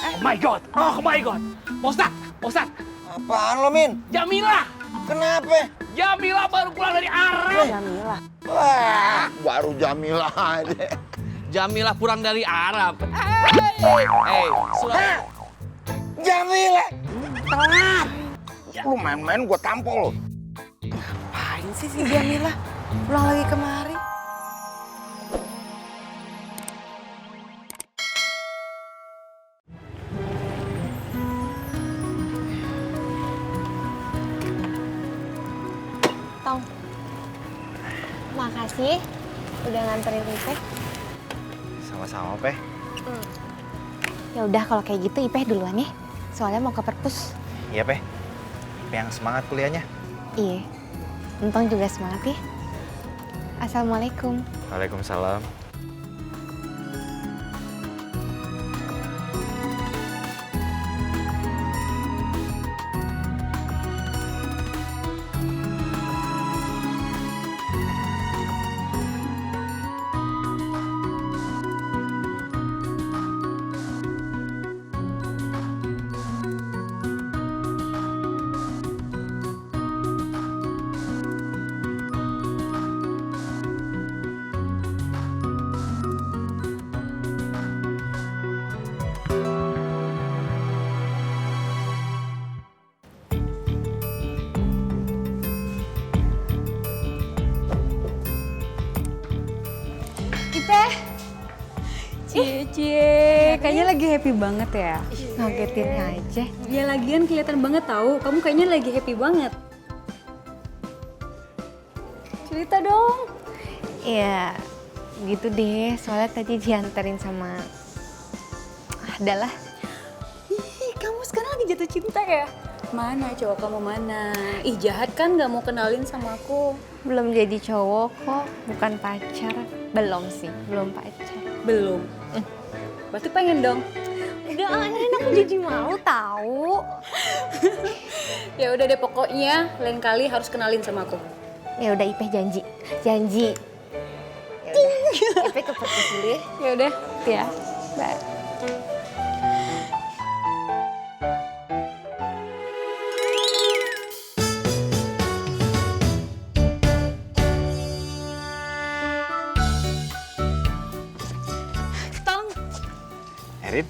Oh my god, oh my god. Ustaz. Apaan lo, Min? Jamilah. Kenapa? Jamilah baru pulang dari Arab. Jamilah. Wah, baru Jamilah aja. Jamilah pulang dari Arab. Hey, Jamilah! Telat! Lu main-main gua tampol lo. Ngapain sih si Jamilah? Pulang lagi kemari. Tong, makasih udah nganterin Ipeh. Sama-sama, Peh. Ya udah kalau kayak gitu Ipeh duluan ya. Soalnya mau ke perpus. Iya, Peh. Yang semangat kuliahnya. Iya. Entong juga semangat ya. Assalamualaikum. Waalaikumsalam. Ipeh. Cie, kayaknya lagi happy banget ya. Ngagetin aja. Ya lagian kelihatan banget tahu, kamu kayaknya lagi happy banget. Cerita dong. Ya gitu deh. Soalnya tadi dianterin sama... Adalah. Ih, kamu sekarang lagi jatuh cinta ya? Mana cowok kamu mana? Ih jahat kan gak mau kenalin sama aku. Belum jadi cowok kok. Bukan pacar. Belum sih. Belum pacar. Belum. Berarti pengen dong. Udah anjir aku jadi malu tahu. Ya udah deh pokoknya lain kali harus kenalin sama aku. Ya udah Ipeh janji. Janji. Ya udah. Ipeh ke perpus dulu ya. Ya udah, ya. Bye. Tong, Erin?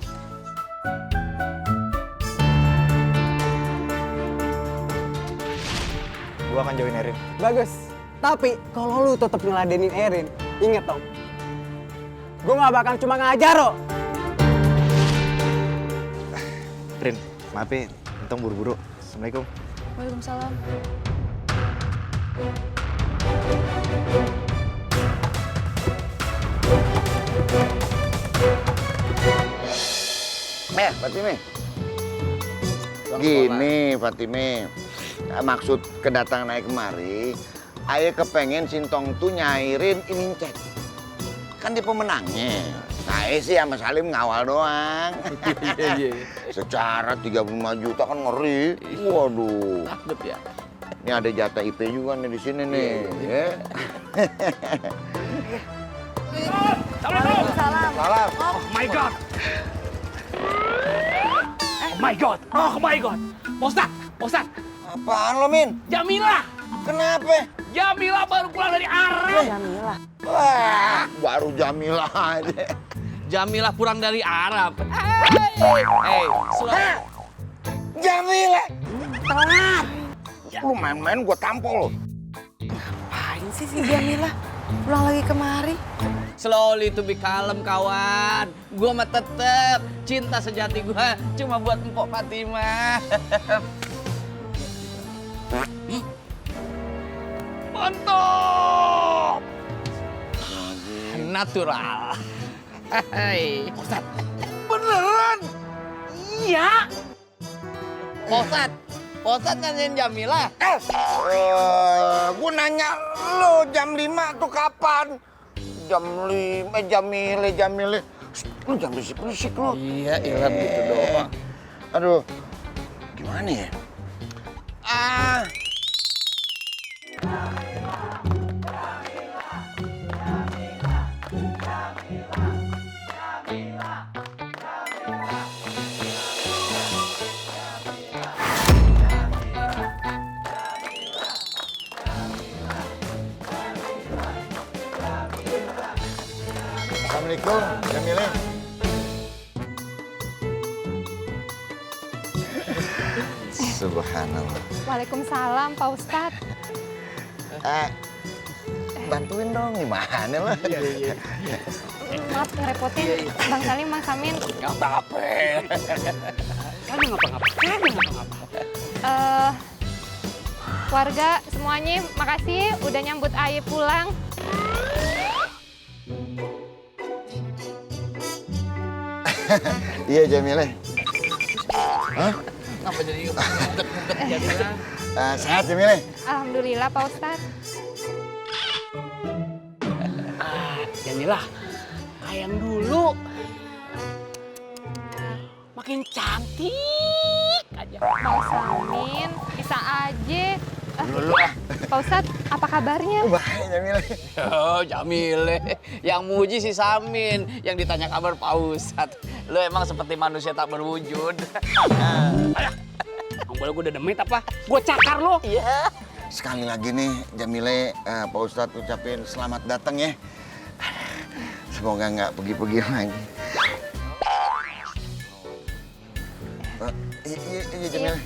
Gua akan jauhin Erin. Bagus. Tapi kalau lu tetap ngeladenin Erin, inget dong. Gue gak bakal cuma ngajar lo. Rin, maaf ya, Entong buru-buru. Assalamualaikum. Waalaikumsalam. Fatime. Gini, Fatime. Maksud kedatangan Ayah kemari, Ayah kepengen Sintong tuh nyairin Imin Cek. Kan dia pemenangnya. Nah, Ayah sih sama Salim ngawal doang. Iya. Secara 35 juta kan ngeri. Waduh. Takut ya. Ini ada jatah IP juga nih di sini nih. Ya. Waalaikumsalam. Salam. Oh my god. Oh my god, oh my god. Ustaz. Apaan lo, Min? Jamilah. Kenapa? Jamilah baru pulang dari Arab. Jamilah. Wah, baru Jamilah aja. Jamilah pulang dari Arab. Hey, Jamilah! Telat! Lu main-main gua tampol lo. Ngapain sih si Jamilah? Pulang lagi kemari. slowly to be calm kawan. Gua mah tetep cinta sejati gua cuma buat Mpok Fatimah. Mantap. Natural. Hai. Ustaz, beneran? Iya. Posat nanyain Jamilah. Gua nanya lo jam 5 tuh kapan? Jam 5, Jamile. Lu jangan berisik-berisik lu. Iya, Ilham gitu doang. Aduh, gimana ya? Assalamualaikum, Jamile. Subhanallah. Waalaikumsalam, Pak Ustadz. Bantuin dong, gimana lah? Maaf ngerepotin, Bang Salim, Bang Samin. Warga semuanya makasih udah nyambut Aye pulang. Iya, Jamile. Kenapa jadi ngumpet-ngumpet Jamila? Sehat, Jamile? Alhamdulillah, Pak Ustadz. Jamilah, kayak yang dulu. Makin cantik aja. Bang Samin, bisa aja. Dulu ah. Pak Ustadz, apa kabarnya? Baik, Jamile. Oh, Jamile. Yang muji si Samin, yang ditanya kabar Pak Ustadz. Lo emang seperti manusia tak berwujud. Boleh gue udah demit apa? Gue cakar lo. Iya. Sekali lagi nih, Jamile, Pak Ustadz ucapin selamat datang ya. Semoga nggak pergi-pergi lagi. Iya, Jamile.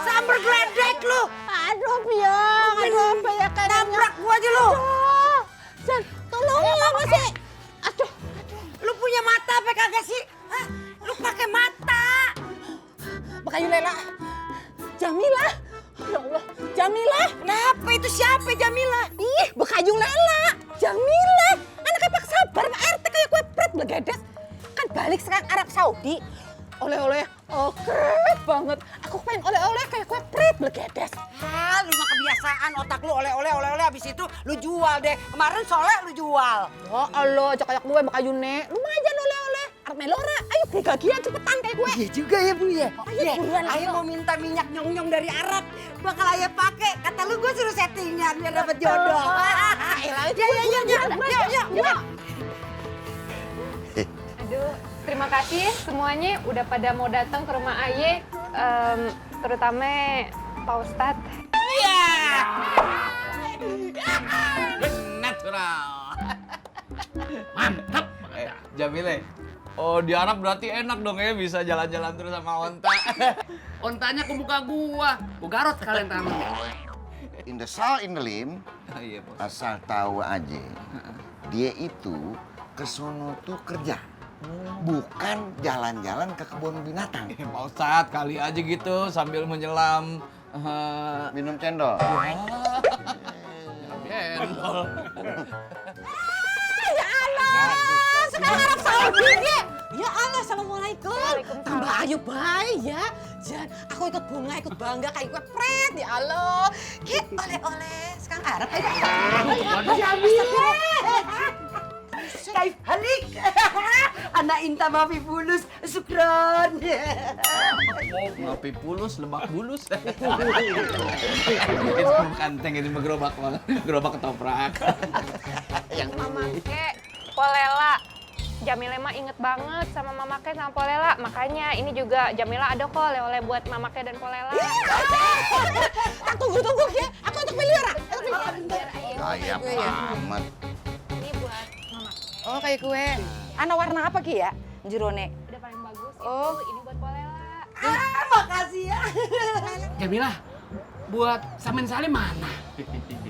Sambar geledek lu. Aduh, Piang. Aduh, apa ya kan? Nabrak gua aja lu. San, tolongin apa sih? Aduh, lu punya mata apa kagak sih? Hah? Lu pakai mata. Bakayu Lela. Jamila. Ya Allah, Jamila. Kenapa itu siapa Jamila? Ih, Bakayu Lela. Jamila. Anaknya Pak Sabar, Pak RT kayak kue pret blegedes. Kan balik sekarang Arab Saudi. Oleh-oleh, oke banget. Aku pengen oleh-oleh kayak kue pret blegedes. Ah, lu mah kebiasaan otak lu oleh-oleh habis itu lu jual deh. Kemarin soleh lu jual. Oh Allah, ajak kayak gue Bakayune. Lumayan oleh-oleh. Arep melora, ayo gagian cepetan kayak gue. Iya juga ya Bu ya. Ayo buruan. Ayo mau minta minyak nyong-nyong dari Arab. Bakal ayo pakai. Kata lu gue suruh settingan biar dapat jodoh. Ya. Aduh, terima kasih semuanya udah pada mau datang ke rumah Aye, terutama Pak Ustadz. Natural. Mantap. Jamile. Oh, di Arab berarti enak dong ya bisa jalan-jalan terus sama onta. Ontanya ke muka gua garot kalian tangannya. In the sal in the lim, Iya, Pak. asal tahu aja, dia itu kesono tuh kerja, bukan jalan-jalan ke kebun binatang. Pak Ustadz, kali aja gitu sambil menyelam. Minum cendol. Cendol. Sekarang Arab Saudi ya. Ya Allah, Assalamualaikum. Waalaikumsalam. Tambah ayo baik ya. Jan, aku ikut bunga, ikut bangga kayak gue pret. Ya Allah. Ki, oleh-oleh. Sekarang Arab ayo. Jamila. Kaif halik. Anak inta mafi bulus. Syukron. Ngopi pulus, lebak bulus. Itu kanteng ini mah gerobak ketoprak. Mama Ke, Polela. Jamila mah inget banget sama Mama Ke sama Polela. Makanya ini juga Jamila ada kok oleh-oleh buat Mama Ke dan Polela. Tunggu ya. Aku untuk melihara. Kayak amat. Ini buat Mama Ke. Oh, kayak kue. Anak warna apa Ki ya? Jerone. Udah paling bagus. Oh. Ini buat Polela. Makasih ya. Jamila, buat Samin Salim mana?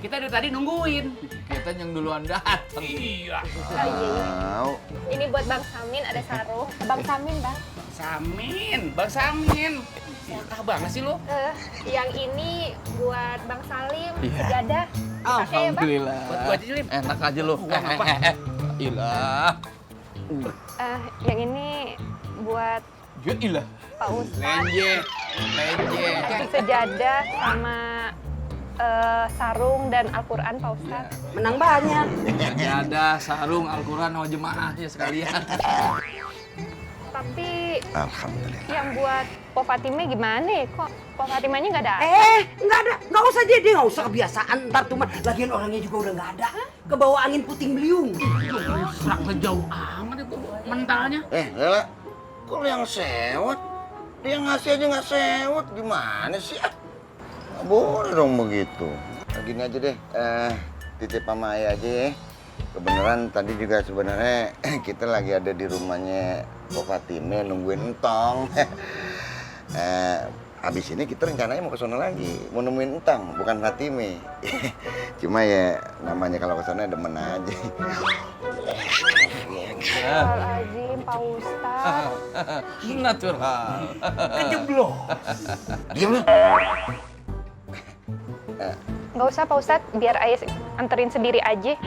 Kita dari tadi nungguin. Kita yang duluan datang. Iya. Wow. Ini buat Bang Samin ada sarung. Bang Samin, Bang. Bang Samin. Serakah banget sih lo. Yang ini buat Bang Salim. Sejadah. Pakai ya, Bang? Alhamdulillah. Buat gua aja, Lim. Enak aja lu. apa? Ilah. Yang ini buat Ya ilah. Pak Ustadz. Lenje. Sejadah sama sarung dan Al-Quran Pak Ustadz. Menang banyak. Ada sarung Al-Quran sama jemaahnya sekalian. Tapi Alhamdulillah. yang buat Po Fatimah gimana ya? Kok Po Fatimahnya nggak ada? Nggak ada. Nggak usah dia nggak usah kebiasaan. Ntar tuh lagian orangnya juga udah nggak ada. Kebawa angin puting beliung. Serak jauh amat itu mentalnya. Lela, kok lu yang sewot? Dia ngasih aja nggak sewot, gimana sih? Nggak boleh dong begitu. Nah, gini aja deh, titip sama ayah aja ya. Kebenaran tadi juga sebenarnya kita lagi ada di rumahnya Pak Fatime nungguin Entong. Habis ini kita rencananya mau ke sana lagi, mau nemuin Entong, bukan Fatime. Cuma ya namanya kalau ke sana demen aja. Astagfirullahaladzim, Pak Ustadz. Natural. Diam lah. Nggak usah Pak Ustadz, biar Ayah anterin sendiri aja.